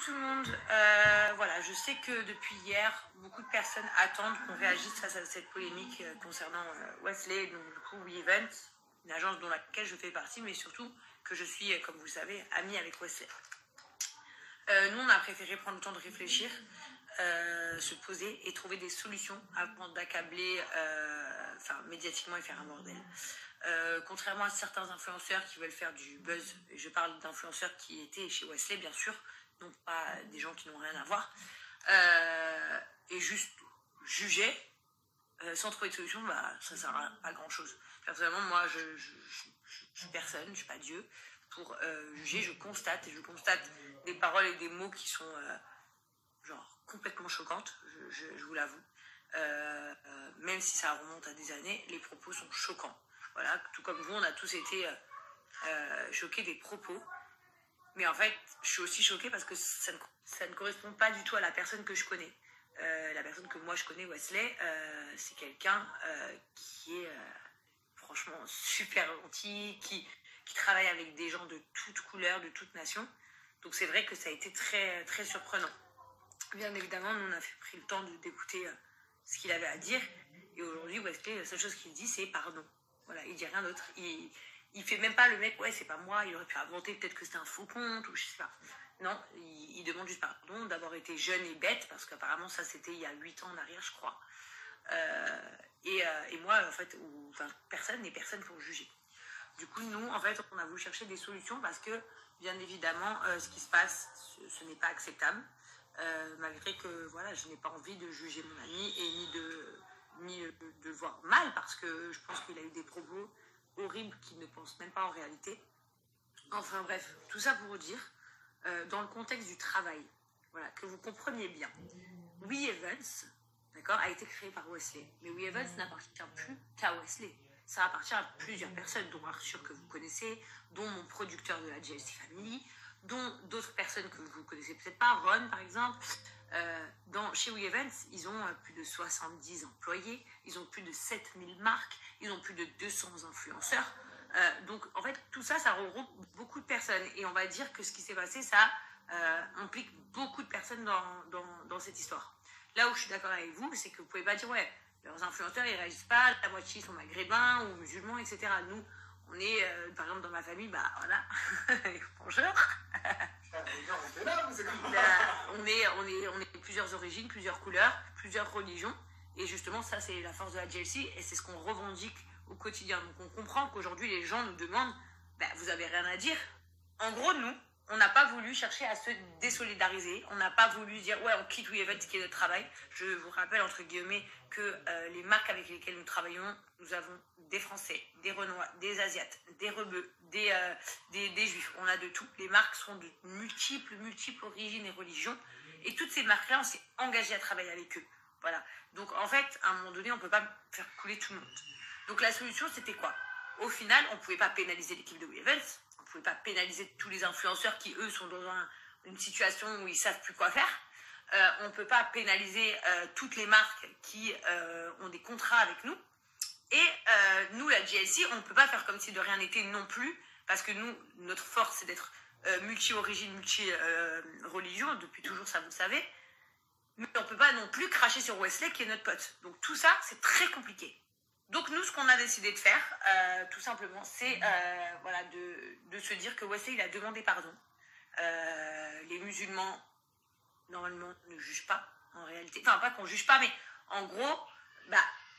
tout le monde. Voilà, je sais que depuis hier, beaucoup de personnes attendent qu'on réagisse face à cette polémique concernant Wesley, donc du coup WeEvent, une agence dont laquelle je fais partie, mais surtout que je suis, comme vous le savez, amie avec Wesley. Nous, on a préféré prendre le temps de réfléchir, se poser et trouver des solutions avant d'accabler médiatiquement et faire un bordel. Contrairement à certains influenceurs qui veulent faire du buzz, je parle d'influenceurs qui étaient chez Wesley, bien sûr, non pas des gens qui n'ont rien à voir, et juste juger sans trouver de solution, ça sert à grand chose. Personnellement, moi, je suis personne, je suis pas Dieu pour juger. Je constate des paroles et des mots qui sont complètement choquantes, je vous l'avoue. Même si ça remonte à des années, les propos sont choquants. Voilà, tout comme vous, on a tous été choqués des propos. Mais en fait, je suis aussi choquée parce que ça ne correspond pas du tout à la personne que je connais. La personne que moi je connais, Wesley, c'est quelqu'un qui est franchement super gentil, qui travaille avec des gens de toutes couleurs, de toutes nations. Donc c'est vrai que ça a été très, très surprenant. Bien évidemment, nous on a pris le temps d'écouter ce qu'il avait à dire. Et aujourd'hui, Wesley, la seule chose qu'il dit, c'est pardon. Voilà, il dit rien d'autre. Il fait même pas le mec, ouais, c'est pas moi, il aurait pu inventer peut-être que c'était un faux compte, ou je sais pas. Non, il demande juste pardon d'avoir été jeune et bête, parce qu'apparemment, ça, c'était il y a 8 ans en arrière, je crois. Et moi, en fait, personne n'est personne pour juger. Du coup, nous, en fait, on a voulu chercher des solutions, parce que, bien évidemment, ce qui se passe, ce n'est pas acceptable. Malgré que, voilà, je n'ai pas envie de juger mon ami, et ni de le voir mal, parce que je pense qu'il a eu des propos horrible qui ne pense même pas en réalité. Enfin bref, tout ça pour vous dire, dans le contexte du travail, voilà, que vous compreniez bien, WeEvents, d'accord, a été créé par Wesley, mais WeEvents n'appartient plus qu'à Wesley. Ça appartient à plusieurs personnes, dont Arthur que vous connaissez, dont mon producteur de la GLC Family, dont d'autres personnes que vous connaissez peut-être pas, Ron par exemple. Chez WeEvents, ils ont plus de 70 employés, ils ont plus de 7000 marques, ils ont plus de 200 influenceurs. Donc en fait, tout ça, ça regroupe beaucoup de personnes. Et on va dire que ce qui s'est passé, ça implique beaucoup de personnes dans cette histoire. Là où je suis d'accord avec vous, c'est que vous pouvez pas dire, ouais, leurs influenceurs, ils réagissent pas, la moitié sont maghrébins ou musulmans, etc. Nous, on est, par exemple, dans ma famille, voilà, bonjour. On est plusieurs origines, plusieurs couleurs, plusieurs religions. Et justement, ça, c'est la force de la GLC et c'est ce qu'on revendique au quotidien. Donc, on comprend qu'aujourd'hui, les gens nous demandent, vous avez rien à dire. En gros, nous, on n'a pas voulu chercher à se désolidariser. On n'a pas voulu dire, ouais, on quitte WeEvent, qui est notre travail. Je vous rappelle, entre guillemets, que les marques avec lesquelles nous travaillons, nous avons des Français, des Renois, des Asiates, des Rebeux, des Juifs. On a de tout. Les marques sont de multiples origines et religions. Et toutes ces marques-là, on s'est engagé à travailler avec eux. Voilà. Donc, en fait, à un moment donné, on ne peut pas faire couler tout le monde. Donc, la solution, c'était quoi? Au final, on ne pouvait pas pénaliser l'équipe de WeEvents. On ne pouvait pas pénaliser tous les influenceurs qui, eux, sont dans une situation où ils ne savent plus quoi faire. On ne peut pas pénaliser toutes les marques qui ont des contrats avec nous. Et nous, la GLC, on ne peut pas faire comme si de rien n'était non plus, parce que nous, notre force, c'est d'être multi-origine, multi-religion, depuis toujours, ça vous le savez. Mais on ne peut pas non plus cracher sur Wesley, qui est notre pote. Donc tout ça, c'est très compliqué. Donc nous, ce qu'on a décidé de faire, tout simplement, c'est de se dire que Wesley, il a demandé pardon. Les musulmans, normalement, ne jugent pas, en réalité. Enfin, pas qu'on juge pas, mais en gros,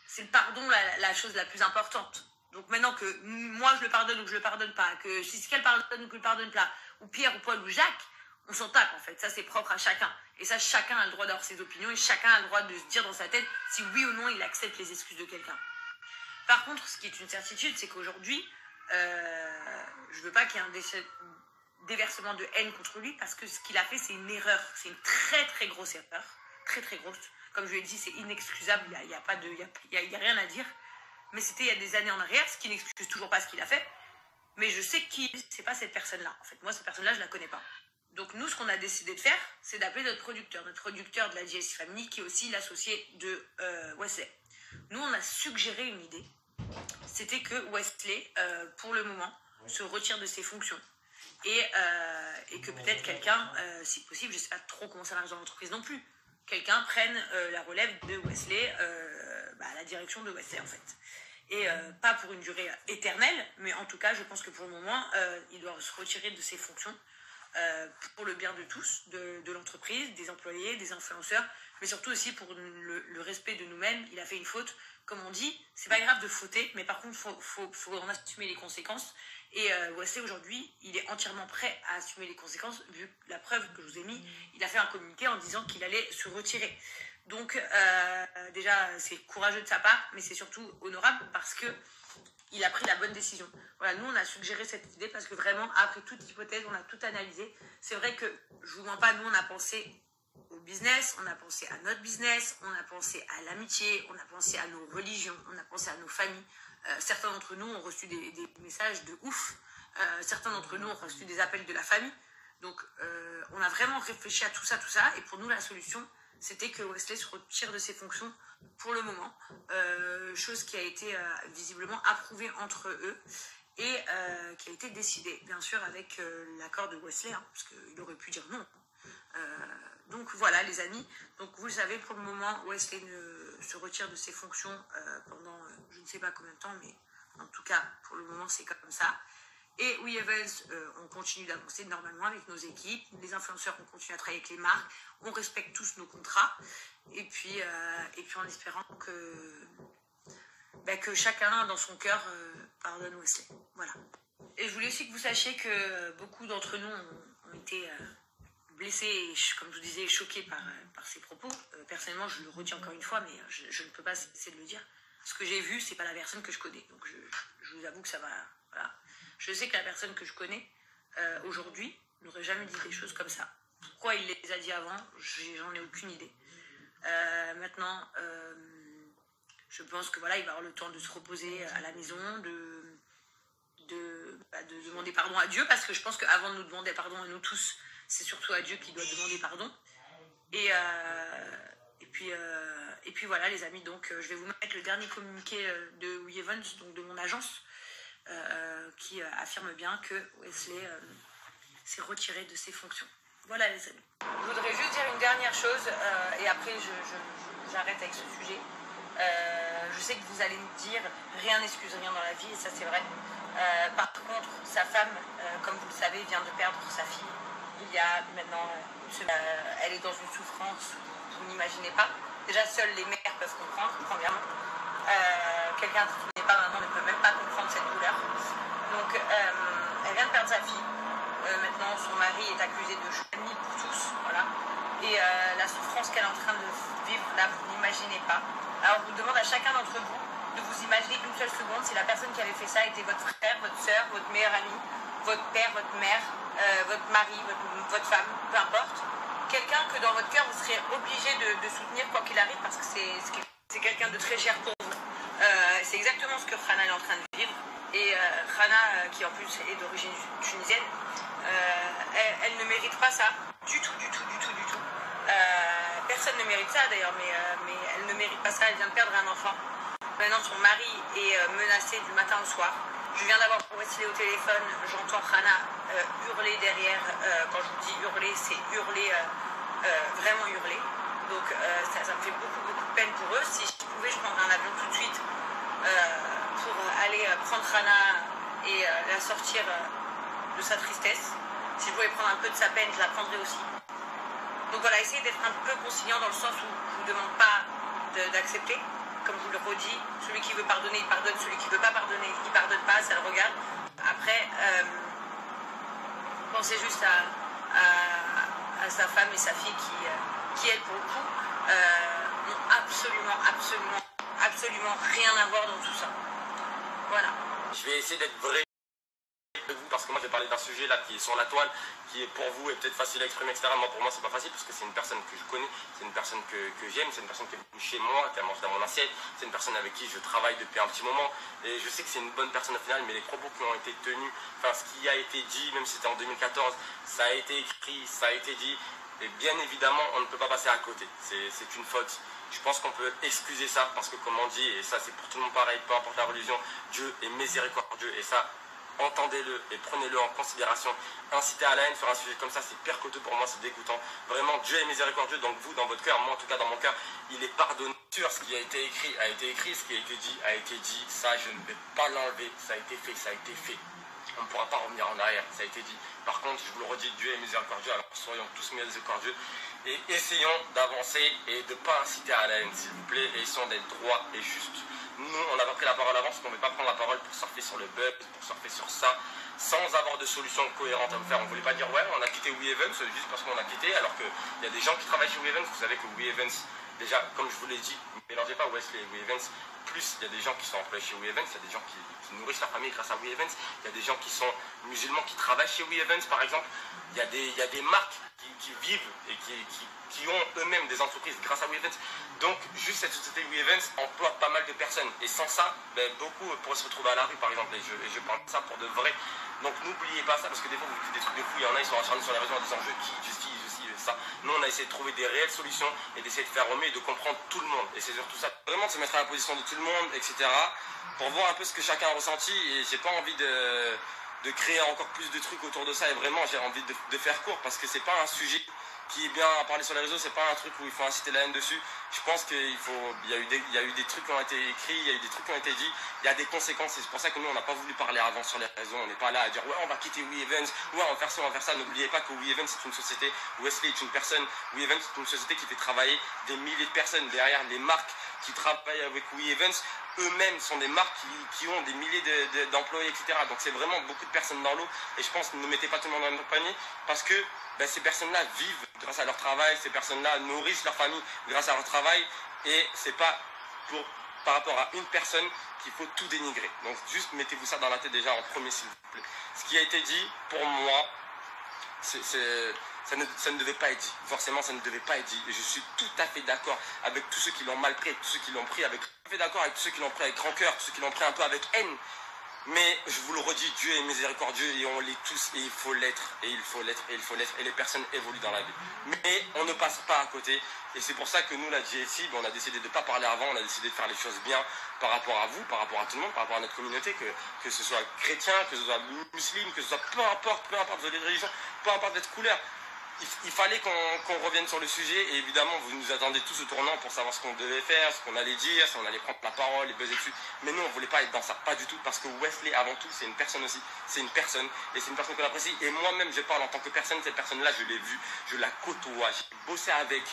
c'est le pardon la chose la plus importante. Donc maintenant que moi, je le pardonne ou que je le pardonne pas, que Siskel pardonne ou que je le pardonne pas, ou Pierre ou Paul ou Jacques, on s'en tape en fait. Ça, c'est propre à chacun. Et ça, chacun a le droit d'avoir ses opinions et chacun a le droit de se dire dans sa tête si oui ou non il accepte les excuses de quelqu'un. Par contre, ce qui est une certitude, c'est qu'aujourd'hui, je veux pas qu'il y ait un déversement de haine contre lui, parce que ce qu'il a fait, c'est une erreur. C'est une très très grosse erreur. Très très grosse. Comme je l'ai dit, c'est inexcusable. Il n'y a rien à dire. Mais c'était il y a des années en arrière, ce qui n'excuse toujours pas ce qu'il a fait. Mais je sais qui c'est pas cette personne-là. En fait, moi, cette personne-là, je la connais pas. Donc nous, ce qu'on a décidé de faire, c'est d'appeler notre producteur de la GLC Family, qui est aussi l'associé de Wesley. Nous, on a suggéré une idée. C'était que Wesley, pour le moment, se retire de ses fonctions. et que peut-être quelqu'un, si possible, je ne sais pas trop comment ça marche dans l'entreprise non plus, quelqu'un prenne la relève de Wesley, la direction de Wesley en fait. Et pas pour une durée éternelle, mais en tout cas, je pense que pour le moment, il doit se retirer de ses fonctions pour le bien de tous, de l'entreprise, des employés, des influenceurs, mais surtout aussi pour le respect de nous-mêmes. Il a fait une faute, comme on dit, c'est pas grave de fauter, mais par contre, faut en assumer les conséquences. Et Wesley, aujourd'hui, il est entièrement prêt à assumer les conséquences, vu la preuve que je vous ai mis, il a fait un communiqué en disant qu'il allait se retirer. Donc, déjà, c'est courageux de sa part, mais c'est surtout honorable parce que il a pris la bonne décision. Voilà, nous, on a suggéré cette idée parce que vraiment, après toute hypothèse, on a tout analysé. C'est vrai que, je vous mens pas, nous, on a pensé au business, on a pensé à notre business, on a pensé à l'amitié, on a pensé à nos religions, on a pensé à nos familles. Certains d'entre nous ont reçu des messages de ouf. Certains d'entre nous ont reçu des appels de la famille. Donc, on a vraiment réfléchi à tout ça. Et pour nous, la solution, c'était que Wesley se retire de ses fonctions pour le moment, chose qui a été visiblement approuvée entre eux et qui a été décidée, bien sûr, avec l'accord de Wesley, parce qu'il aurait pu dire non. Donc voilà les amis, donc vous le savez, pour le moment, Wesley se retire de ses fonctions pendant je ne sais pas combien de temps, mais en tout cas, pour le moment, c'est comme ça. Et We Evans, on continue d'avancer normalement avec nos équipes. Les influenceurs, on continue à travailler avec les marques. On respecte tous nos contrats. Et puis en espérant que chacun, dans son cœur, pardonne Wesley. Voilà. Et je voulais aussi que vous sachiez que beaucoup d'entre nous ont été blessés et, comme je vous disais, choqués par ces propos. Personnellement, je le redis encore une fois, mais je ne peux pas cesser de le dire. Ce que j'ai vu, c'est pas la personne que je connais. Donc je vous avoue que ça va... Voilà. Je sais que la personne que je connais aujourd'hui n'aurait jamais dit des choses comme ça. Pourquoi il les a dit avant, j'en ai aucune idée. Maintenant, je pense que voilà, il va avoir le temps de se reposer à la maison, de demander pardon à Dieu, parce que je pense qu'avant de nous demander pardon à nous tous, c'est surtout à Dieu qui doit demander pardon. Et puis voilà les amis, donc je vais vous mettre le dernier communiqué de We Evans, donc de mon agence, qui affirme bien que Wesley s'est retiré de ses fonctions. Voilà les amis. Je voudrais juste dire une dernière chose, et après j'arrête avec ce sujet. Je sais que vous allez me dire rien n'excuse rien dans la vie, et ça c'est vrai. Par contre, sa femme, comme vous le savez, vient de perdre sa fille il y a maintenant une semaine. Elle est dans une souffrance, vous n'imaginez pas. Déjà, seules les mères peuvent comprendre, premièrement. Quelqu'un qui n'est pas maman ne peut même pas comprendre cette douleur. Donc, elle vient de perdre sa fille. Maintenant, son mari est accusé de chouanie pour tous. Voilà. Et la souffrance qu'elle est en train de vivre, là, vous n'imaginez pas. Alors, je vous demande à chacun d'entre vous de vous imaginer une seule seconde si la personne qui avait fait ça était votre frère, votre soeur, votre meilleur ami, votre père, votre mère, votre mari, votre femme, peu importe. Quelqu'un que dans votre cœur, vous serez obligé de soutenir quoi qu'il arrive parce que c'est quelqu'un de très cher pour vous. C'est exactement ce que Rana est en train de vivre. Et Rana, qui en plus est d'origine tunisienne, elle ne mérite pas ça du tout. Personne ne mérite ça d'ailleurs, mais elle ne mérite pas ça. Elle vient de perdre un enfant. Maintenant, son mari est menacé du matin au soir. Je viens d'avoir Wesley au téléphone, j'entends Rana hurler derrière. Quand je vous dis hurler, c'est hurler, vraiment hurler. Donc ça me fait beaucoup de peine pour eux. Si je pouvais, je prendrais un avion tout de suite pour aller prendre Rana et la sortir de sa tristesse. Si je pouvais prendre un peu de sa peine, je la prendrais aussi. Donc voilà, essayez d'être un peu conciliant dans le sens où je ne vous demande pas d'accepter. Comme je vous le redis, celui qui veut pardonner, il pardonne. Celui qui ne veut pas pardonner, il ne pardonne pas, ça le regarde. Après, pensez juste à sa femme et sa fille qui elles, pour le coup, n'ont absolument rien à voir dans tout ça. Voilà. Je vais essayer d'être vrai avec vous parce que moi je vais parler d'un sujet là qui est sur la toile, qui est pour vous est peut-être facile à exprimer, etc. Moi pour moi c'est pas facile parce que c'est une personne que je connais, c'est une personne que j'aime, c'est une personne qui est venue chez moi, qui a mangé dans mon assiette, c'est une personne avec qui je travaille depuis un petit moment et je sais que c'est une bonne personne au final, mais les propos qui ont été tenus, enfin ce qui a été dit, même si c'était en 2014, ça a été écrit, ça a été dit, et bien évidemment on ne peut pas passer à côté, c'est une faute. Je pense qu'on peut excuser ça parce que comme on dit, et ça c'est pour tout le monde pareil, peu importe la religion, Dieu est miséricordieux et ça entendez-le et prenez-le en considération. Inciter à la haine sur un sujet comme ça, c'est percoteux pour moi, c'est dégoûtant. Vraiment, Dieu est miséricordieux, donc vous, dans votre cœur, moi en tout cas dans mon cœur, il est pardonné. Sur ce qui a été écrit, ce qui a été dit, ça je ne vais pas l'enlever, ça a été fait, ça a été fait. On ne pourra pas revenir en arrière, ça a été dit. Par contre, je vous le redis, Dieu est miséricordieux, alors soyons tous miséricordieux et essayons d'avancer et de ne pas inciter à la haine, s'il vous plaît, et essayons d'être droits et justes. Nous, on n'a pas pris la parole avant, parce qu'on ne veut pas prendre la parole pour surfer sur le buzz, pour surfer sur ça, sans avoir de solution cohérente à me faire. On ne voulait pas dire, ouais, on a quitté We Events juste parce qu'on a quitté, alors qu'il y a des gens qui travaillent chez We Events. Vous savez que We Events, déjà, comme je vous l'ai dit, ne mélangez pas Wesley et We Events. Plus, il y a des gens qui sont employés chez We Events, il y a des gens qui nourrissent leur famille grâce à We Events, il y a des gens qui sont musulmans qui travaillent chez We Events, par exemple. Il y a des marques qui vivent et qui ont eux-mêmes des entreprises grâce à We Events. Donc, juste cette société We Events emploie pas mal de personnes. Et sans ça, beaucoup pourraient se retrouver à la rue, par exemple. Et je parle de ça pour de vrai. Donc, n'oubliez pas ça, parce que des fois, vous dites des trucs de fou. Il y en a, ils sont acharnés sur les réseaux en disant je quitte, ça. Nous, on a essayé de trouver des réelles solutions et d'essayer de faire au mieux et de comprendre tout le monde. Et c'est surtout ça, vraiment de se mettre à la position de tout le monde, etc. Pour voir un peu ce que chacun a ressenti. Et j'ai pas envie de créer encore plus de trucs autour de ça. Et vraiment, j'ai envie de faire court, parce que c'est pas un sujet qui est bien à parler sur les réseaux, c'est pas un truc où il faut inciter la haine dessus. Je pense qu'il y a eu des trucs qui ont été écrits, il y a eu des trucs qui ont été dit, il y a des conséquences, et c'est pour ça que nous on n'a pas voulu parler avant sur les réseaux. On n'est pas là à dire ouais, on va quitter We Events, ouais, on va faire ça, on va faire ça. N'oubliez pas que We Events c'est une société, Wesley est une personne, We Events c'est une société qui fait travailler des milliers de personnes. Derrière les marques qui travaillent avec We Events, eux-mêmes sont des marques qui ont des milliers d'employés, etc. Donc c'est vraiment beaucoup de personnes dans l'eau, et je pense ne mettez pas tout le monde dans le même panier, parce que ces personnes-là vivent grâce à leur travail, ces personnes-là nourrissent leur famille grâce à leur travail, et c'est pas par rapport à une personne qu'il faut tout dénigrer. Donc juste mettez-vous ça dans la tête déjà en premier, s'il vous plaît. Ce qui a été dit, pour moi, ça ne devait pas être dit. Forcément, ça ne devait pas être dit. Et je suis tout à fait d'accord avec tous ceux qui l'ont mal pris, tous ceux qui l'ont pris avec... Tout à fait d'accord avec tous ceux qui l'ont pris avec rancœur, tous ceux qui l'ont pris un peu avec haine. Mais je vous le redis, Dieu est miséricordieux et on l'est tous, et il faut l'être, et il faut l'être, et il faut l'être, et les personnes évoluent dans la vie. Mais on ne passe pas à côté, et c'est pour ça que nous, la GSI, on a décidé de ne pas parler avant, on a décidé de faire les choses bien par rapport à vous, par rapport à tout le monde, par rapport à notre communauté, que ce soit chrétien, que ce soit musulman, que ce soit peu importe votre religion, peu importe votre couleur. Il fallait qu'on revienne sur le sujet, et évidemment vous nous attendez tous au tournant pour savoir ce qu'on devait faire, ce qu'on allait dire, si on allait prendre la parole, les buzzer dessus. Mais nous on voulait pas être dans ça, pas du tout, parce que Wesley avant tout c'est une personne aussi, c'est une personne, et c'est une personne qu'on apprécie. Et moi-même je parle en tant que personne, cette personne-là je l'ai vue, je la côtoie, j'ai bossé avec.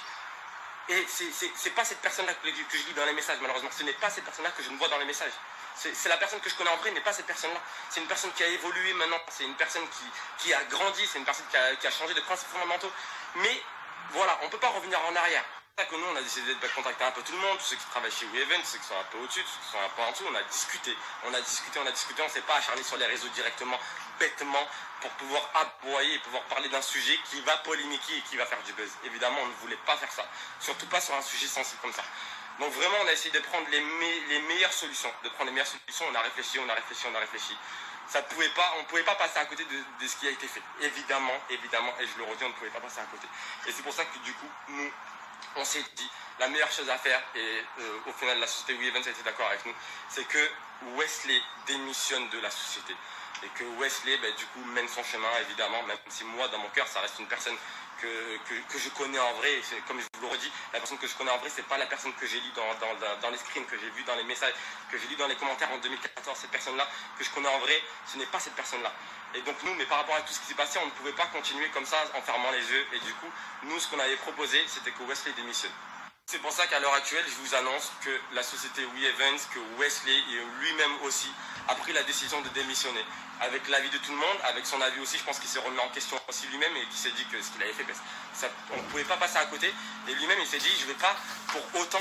Et c'est pas cette personne-là que je lis dans les messages, malheureusement. Ce n'est pas cette personne-là que je ne vois dans les messages. C'est la personne que je connais en vrai, mais pas cette personne-là. C'est une personne qui a évolué maintenant. C'est une personne qui a grandi. C'est une personne qui a changé de principes fondamentaux. Mais voilà, on ne peut pas revenir en arrière. C'est pour ça que nous, on a décidé de contacter un peu tout le monde, tous ceux qui travaillent chez We Events, ceux qui sont un peu au-dessus, ceux qui sont un peu en dessous. On a discuté. On ne s'est pas acharné sur les réseaux directement, bêtement, pour pouvoir aboyer et pouvoir parler d'un sujet qui va polémiquer et qui va faire du buzz. Évidemment, on ne voulait pas faire ça. Surtout pas sur un sujet sensible comme ça. Donc vraiment, on a essayé de prendre les meilleures solutions. On a réfléchi. On ne pouvait pas passer à côté de ce qui a été fait. Évidemment, et je le redis, on ne pouvait pas passer à côté. Et c'est pour ça que du coup, nous, on s'est dit, la meilleure chose à faire, et au final, la société We Events a été d'accord avec nous, c'est que Wesley démissionne de la société. Et que Wesley, du coup, mène son chemin, évidemment, même si moi, dans mon cœur, ça reste une personne que je connais en vrai. Comme je vous le redis, la personne que je connais en vrai, c'est pas la personne que j'ai lue dans les screens, que j'ai vu dans les messages, que j'ai lu dans les commentaires en 2014. Cette personne-là que je connais en vrai, ce n'est pas cette personne-là. Et donc nous, mais par rapport à tout ce qui s'est passé, on ne pouvait pas continuer comme ça en fermant les yeux. Et du coup, nous, ce qu'on avait proposé, c'était que Wesley démissionne. C'est pour ça qu'à l'heure actuelle, je vous annonce que la société We Events, que Wesley lui-même aussi a pris la décision de démissionner. Avec l'avis de tout le monde, avec son avis aussi, je pense qu'il s'est remis en question aussi lui-même et qu'il s'est dit que ce qu'il avait fait, on ne pouvait pas passer à côté. Et lui-même, il s'est dit, je ne vais pas pour autant